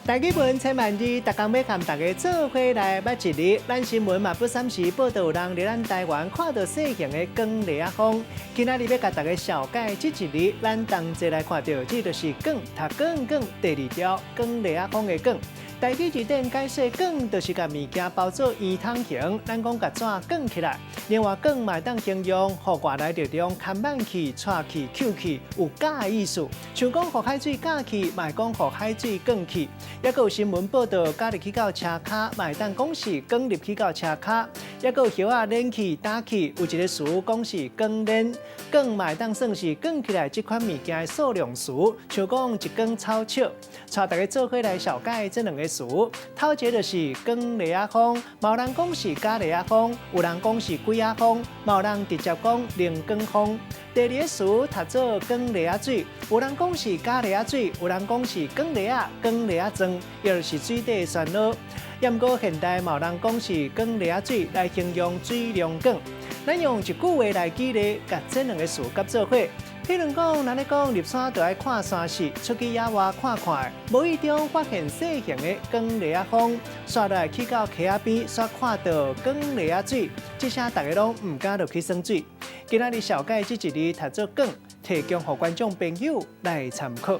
大基本千万字，逐工要和大家做伙来捌一日。咱新闻嘛不闪时报道，有人伫咱台湾看到细型的光雷啊风。今仔日要甲大家小解这一日，咱同齐来看到，这就是光，它光第二条光雷啊风的光。台语字典解说光，就是甲物件包做圆筒形，咱讲甲纸光起来。另外，光嘛当形容，互外来着中看板气、串气、扣气，有假的意思。像讲互海水假气，嘛讲互海水光气。也有新闻报道，加入去到车卡，嘛当讲是光入去到车卡。也有叶啊冷气、打气，有一个词讲是光冷。光嘛当算是光起来这款物件的数量词，像讲一根草草。带大家做伙来小解这两个词。头一个就是光雷啊风，有人讲是假雷啊风，有人讲是鬼啊风，有人直接讲零光风。第二个词读做光雷啊水，有人讲是假雷啊水，有人讲是光雷啊装，也就是水底的旋律。也不过现代有人讲是光雷啊水来形容水量广。咱用一句话来举例，甲这两个词合做伙。譬如讲，咱咧讲入山就爱看山势，出去野外看看，无意中发现细型的光雷啊风，刷来去到溪仔边，煞看到光雷啊水，这些大家拢唔敢落去耍水。今仔日小解这一日读做光，提供予观众朋友来参考。